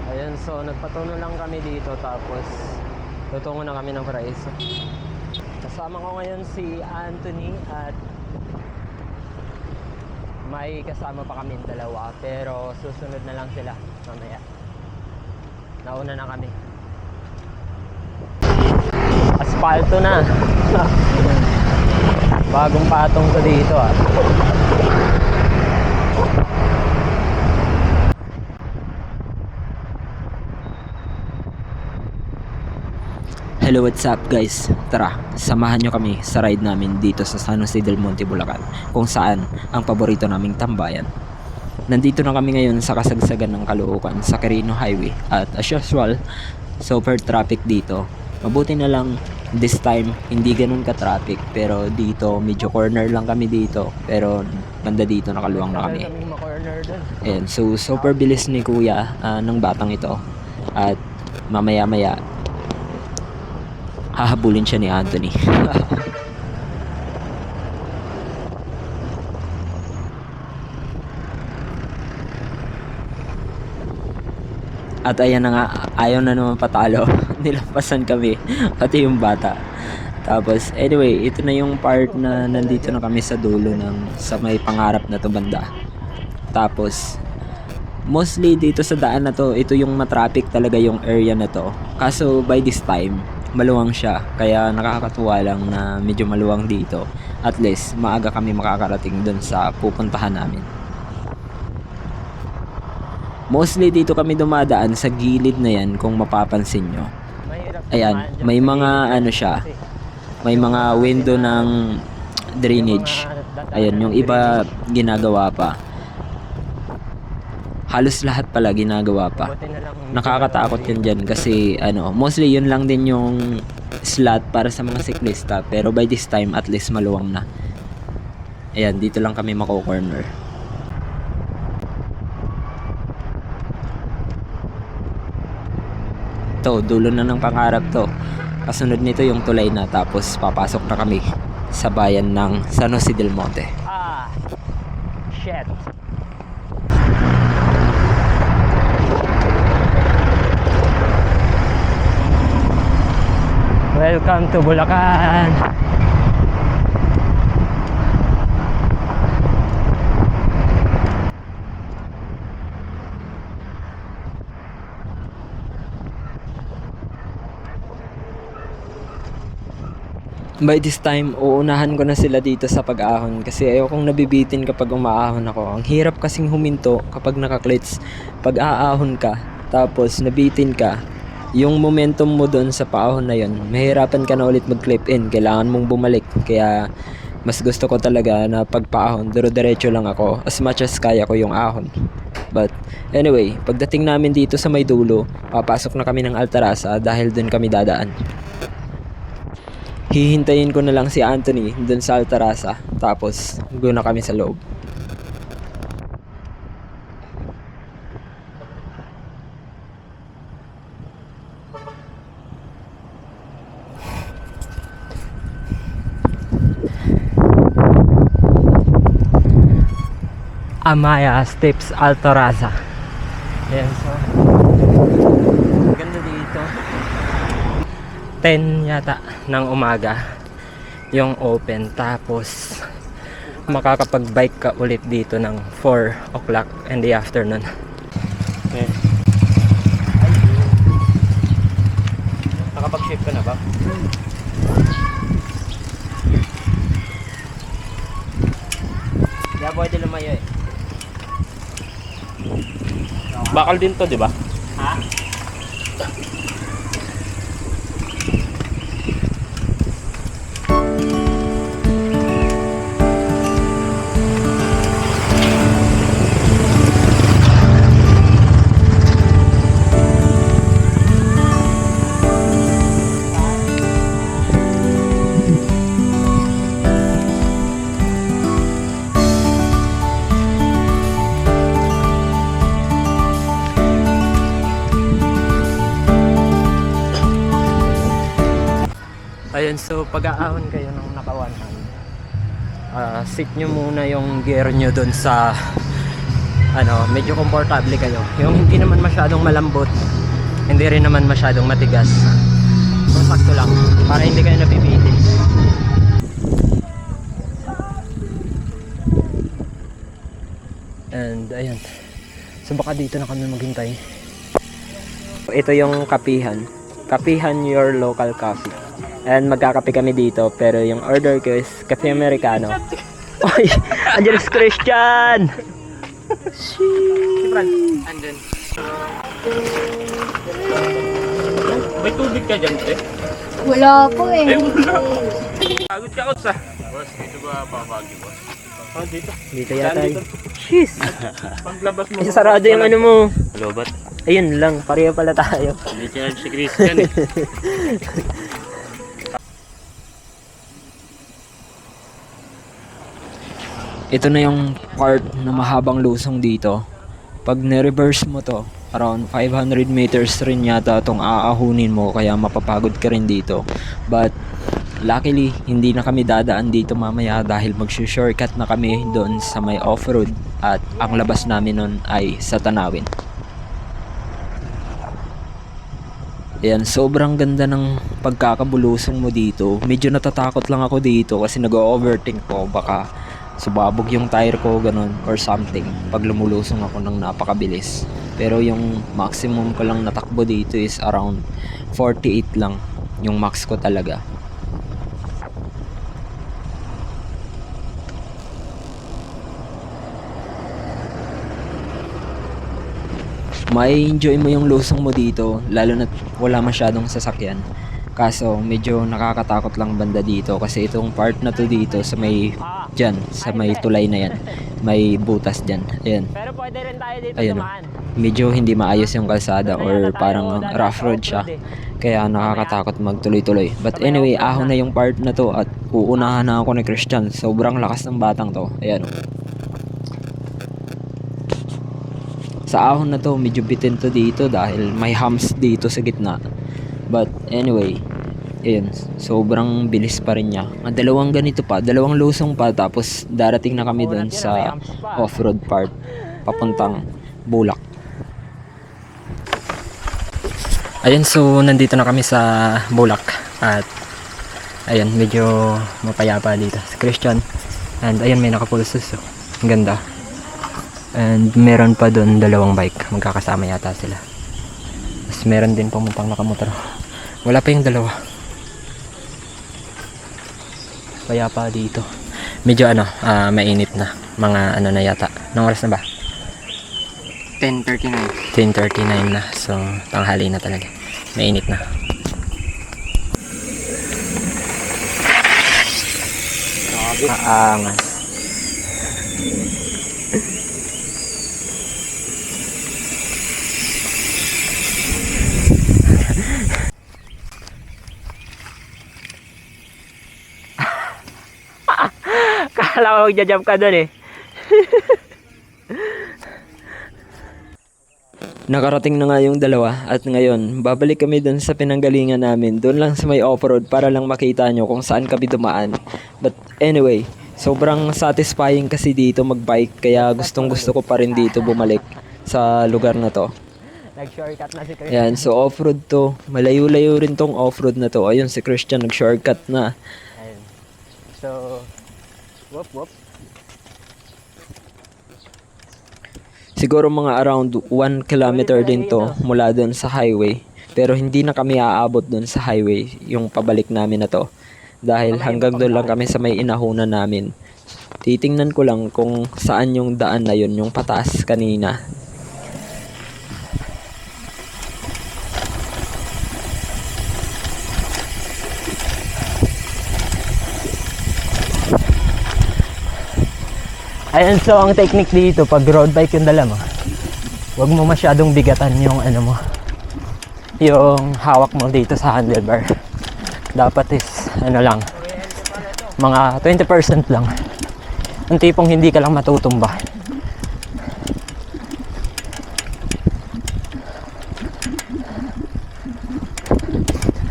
Ayun, so nagpatuno lang kami dito tapos tutungo na kami ng Paraiso. Kasama ko ngayon si Anthony at may kasama pa kami dalawa pero susunod na lang sila mamaya. Nauna na kami. Aspalto na. Bagong patong to dito ah. Hello, what's up guys? Tara, samahan nyo kami sa ride namin dito sa San Jose del Monte, Bulacan, kung saan ang paborito naming tambayan. Nandito na kami ngayon sa kasagsagan ng Caloocan sa Quirino Highway at as usual, super traffic dito. Mabuti na lang this time hindi ganun ka-traffic, pero dito medyo corner lang kami dito, pero banda dito nakaluwang na kami. Ayan, so super bilis ni kuya ng batang ito at mamaya-maya hahabulin siya ni Anthony. At ayan na nga, ayaw na naman patalo. Nilampasan kami, pati yung bata. Tapos anyway, ito na yung part na nandito na kami sa dulo ng sa may pangarap na to banda. Tapos mostly dito sa daan na to, ito yung matraffic talaga yung area na to. Kaso by this time maluwang siya, kaya nakakatuwa lang na medyo maluwang dito. At least maaga kami makakarating dun sa pupuntahan namin. Mostly dito kami dumadaan sa gilid na yan kung mapapansin nyo. Ayan, may mga ano siya, may mga window ng drainage. Ayan, yung iba ginagawa pa. Halos lahat pala ginagawa pa. Nakakatakot yun dyan kasi ano, mostly yun lang din yung slot para sa mga siklista, pero by this time at least maluwang na. Ayan, dito lang kami mako-corner. To, dulo na ng pangarap to. Kasunod nito yung tulay na, tapos papasok na kami sa bayan ng San Jose del Monte. Shit. Welcome to Bulacan. By this time, uunahan ko na sila dito sa pag-ahon kasi ayokong nabibitin kapag umaahon ako. Ang hirap kasing huminto kapag nakaklits. Pag aahon ka, tapos nabitin ka, yung momentum mo doon sa paahon na yun, mahirapan ka na ulit mag-clip in. Kailangan mong bumalik. Kaya mas gusto ko talaga na pagpaahon, duro-diretso lang ako as much as kaya ko yung ahon. But anyway, pagdating namin dito sa may dulo, papasok na kami ng Altarasa dahil doon kami dadaan. Hihintayin ko na lang si Anthony doon sa Altarasa, tapos go na kami sa loob. Amaya Steps Altarasa. Ayan, so ganda dito. 10 yata ng umaga yung open, tapos makakapag-bike ka ulit dito ng 4 o'clock in the afternoon. Okay. Nakapag-shift ka na ba? Kaya pwede lumayo eh. Bakal din to, di ba? Ha? Ayun, so pag-aahon kayo ng naka-one hand, seat nyo muna yung gear nyo dun sa medyo komportable kayo. Yung hindi naman masyadong malambot, hindi rin naman masyadong matigas. So, sakto lang para hindi kayo napipitin. And ayun. So baka dito na kami maghintay. Ito yung kapihan. Kapihan your local coffee. And magkakape kami dito, pero yung order ko is Cafe Americano. Oy, andyan si Christian! Andun. May tubig ka dyan, te? Wala po eh. Pagod ka, Ots, ah. Boss, dito ba babagi, boss? Oh, dito. Dito yata Dito. Jeez! Paglabas mo. Isasarado yung ano mo. Lobat. Ayun lang, pareho pala tayo. Hindi siya si Christian, eh. Ito na yung part na mahabang lusong dito. Pag ni-reverse mo to, around 500 meters rin yata itong aahunin mo, kaya mapapagod ka rin dito. But luckily, hindi na kami dadaan dito mamaya dahil mag-shortcut na kami doon sa may off-road at ang labas namin nun ay sa Tanawin. Ayan, sobrang ganda ng pagkakabulusong mo dito. Medyo natatakot lang ako dito kasi nag-overthink ko, baka subabog yung tire ko ganun or something pag lumulusong ako ng napakabilis. Pero yung maximum ko lang natakbo dito is around 48 lang yung max ko talaga. May enjoy mo yung lusong mo dito lalo na wala masyadong sasakyan. Kaso medyo nakakatakot lang banda dito kasi itong part na to dito sa may dyan, sa may tulay na yan, may butas dyan. Ayan. Pero pwede rin tayo dito Ayun, dumaan. Medyo hindi maayos yung kalsada or parang rough road siya. Kaya nakakatakot magtuloy-tuloy. But anyway, ahon na yung part na to at uunahan na ako ni Christian. Sobrang lakas ng batang to. Ayan. Sa ahon na to, medyo bitin to dito dahil may humps dito sa gitna. But anyway, ayun, sobrang bilis pa rin niya. Dalawang ganito pa, dalawang lusong pa, tapos darating na kami doon sa off-road part, papuntang Bulak. Ayun, so nandito na kami sa Bulak. At ayun, medyo mapayapa dito si Christian. And ayun, may nakapulsos. Ang ganda. And meron pa doon dalawang bike. Magkakasama yata sila. Tapos meron din pumuntang nakamotor. Wala pa yung dalawa. Kaya pa dito. Medyo mainit na. Mga ano na yata. Anong oras na ba? 10:39. 10:39 na. So, tanghali na talaga. Mainit na. Aangas. Kala ko magja-jump ka doon eh. Nakarating na nga yung dalawa at ngayon babalik kami dun sa pinanggalingan namin, dun lang sa may off-road para lang makita nyo kung saan kami dumaan. But anyway, sobrang satisfying kasi dito magbike kaya gustong gusto ko pa rin dito bumalik sa lugar na to. Nag-shortcut na si Christian. Ayan, so off-road to, malayo-layo rin tong off-road na to. Ayun si Christian nag-shortcut na. Ayun. So, whoop. Siguro mga around 1 kilometer din to mula doon sa highway. Pero hindi na kami aabot doon sa highway yung pabalik namin na to. Dahil hanggang doon lang kami sa may inahunan namin. Titingnan ko lang kung saan yung daan na yun, yung pataas kanina. Ayan, so ang technique dito pag road bike yung dala mo, huwag mo masyadong bigatan yung yung hawak mo dito sa handlebar. Dapat is lang, mga 20% lang. Ang tipong hindi ka lang matutumba.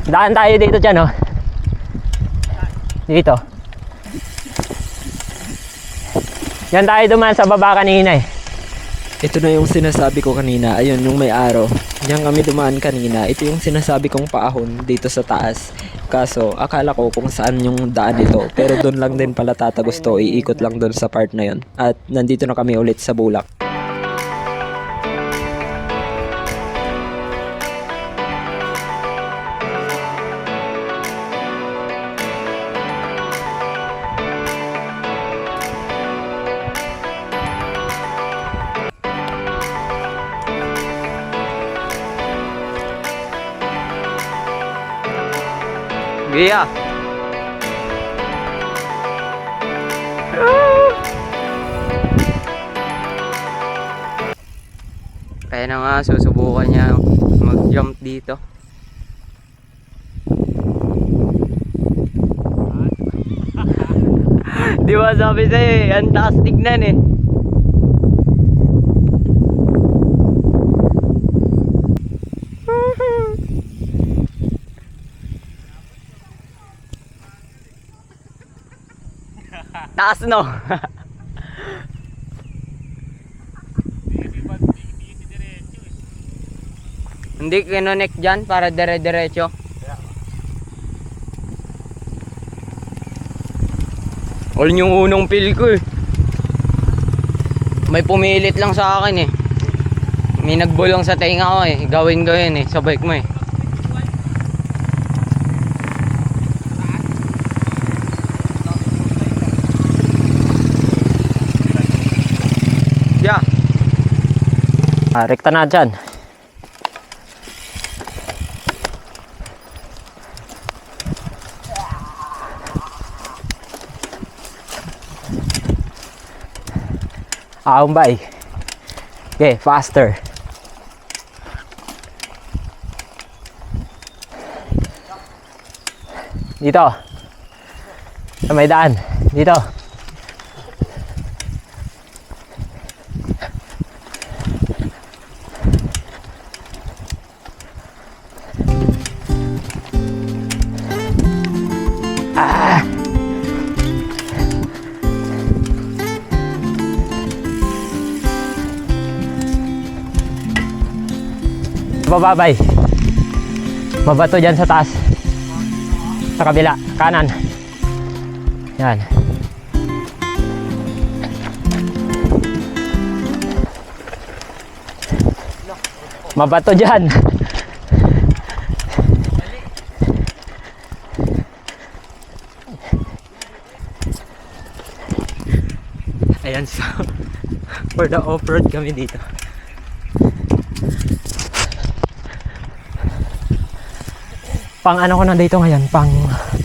Daan tayo dito dyan, oh. Dito. Yan tayo dumaan sa baba kanina eh. Ito na yung sinasabi ko kanina. Ayun, yung may araw. Diyan kami dumaan kanina. Ito yung sinasabi kong paahon dito sa taas. Kaso, akala ko kung saan yung daan nito. Pero doon lang din pala tatagos to. Iikot lang doon sa part na yon. At nandito na kami ulit sa Bulak. Gia. Kaya na nga, susubukan niya mag-jump dito. Di ba sabi sa'yo eh, ang taas tignan eh. Taas no. Hindi kinonek dyan para dire-diretso. All yung unang feel ko eh. May pumilit lang sa akin eh. May nagbulong sa tainga ko eh. Gawin ko yun eh sa bike mo eh. Yeah. Rekta na dyan. Aumbay. Okay, faster. Dito. Sa may daan. Dito. Bababay. Mabato dyan sa taas. Sa kabila. Kanan. Yan. Mabato dyan. Ayan, so for the off-road kami dito. Pang ano ko na dito ngayon, pang 4.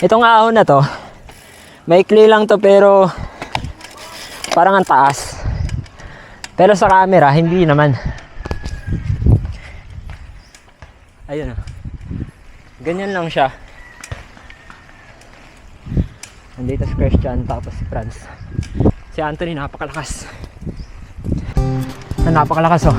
Itong ahon na to, maikli lang to pero parang ang taas. Pero sa camera, hindi naman. Ayun o. Ganyan lang siya. Nandito si Christian tapos si Franz. Si Anthony napakalakas. Napakalakas oh.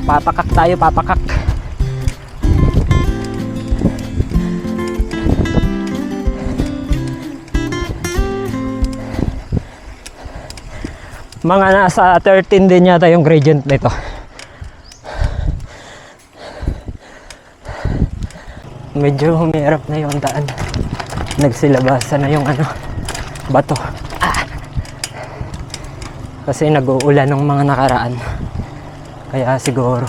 Papakak tayo, papakak. Mga nasa 13 din yata yung gradient nito. Medyo humirap na yung daan. Nagsilabasan na yung ano, bato. Kasi nag-uulan ng mga nakaraan. Kaya siguro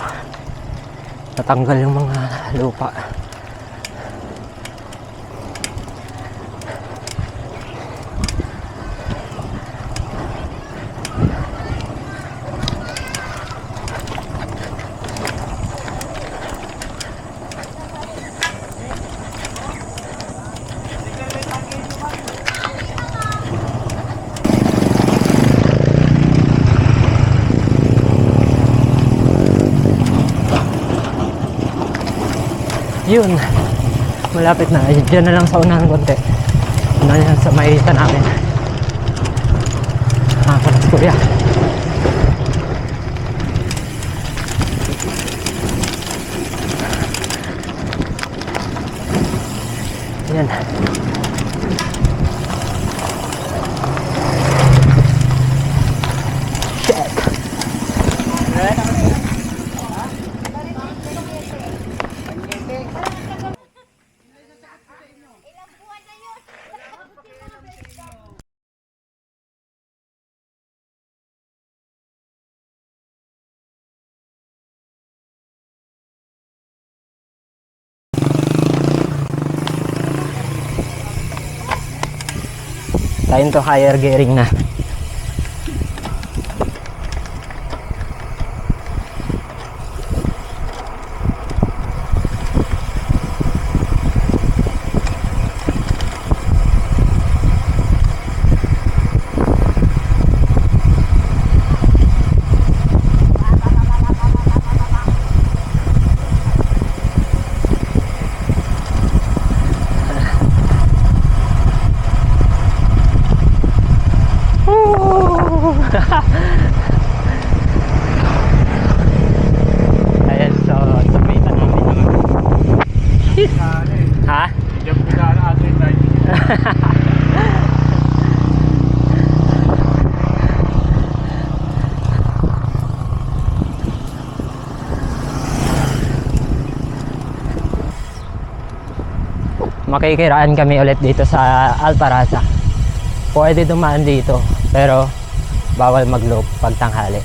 natanggal yung mga lupa. Yun. Malapit na. Diyan na lang sa unahan konti. Unahan yan sa may namin. Palas kuya. Yan. Shit. Time to higher gearing na. Ayan, so sabitan namin naman. Ha? Diyan ko sana atin tayo. Makikiraan kami ulit dito sa Alparasa. Pwede dumaan dito, pero bawal mag-loop pag tanghali.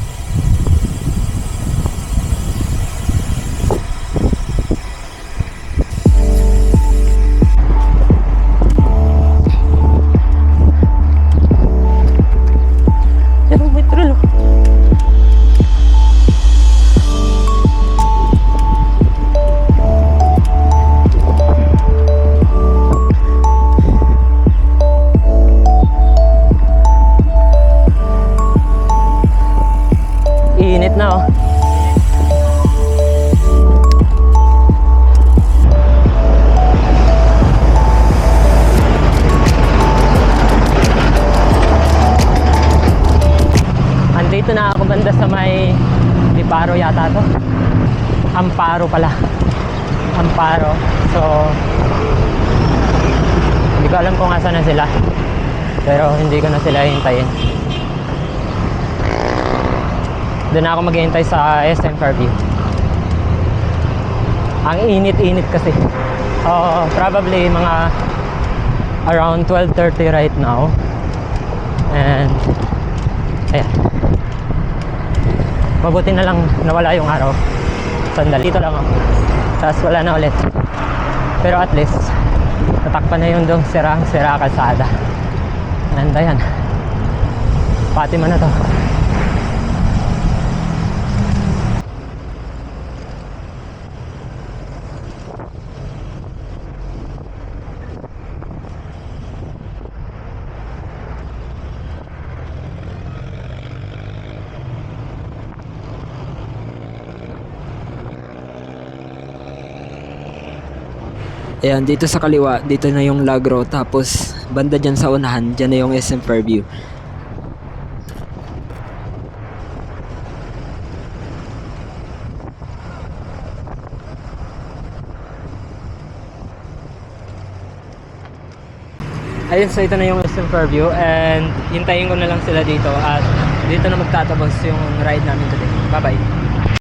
Pero may trilo. Init na oh. Andito na ako banda sa may Liparo yata to. Amparo pala. Amparo. So hindi ko alam kung asan na sila. Pero hindi ko na sila hintayin. Doon ako maghihintay sa SM Fairview. Ang init-init kasi. Probably mga around 12:30 right now. And ayan. Mabuti na lang nawala yung araw. Sandali. Dito lang ako. Tapos wala na ulit. Pero at least natakpan na yung dong sira kalsada. And ayan. Fatima na to. Ayan, dito sa kaliwa, dito na yung Lagro. Tapos, banda dyan sa unahan, dyan na yung SM Fairview. Ayun, so ito na yung SM Fairview. And hintayin ko na lang sila dito. At dito na magtatapos yung ride namin today. Bye-bye.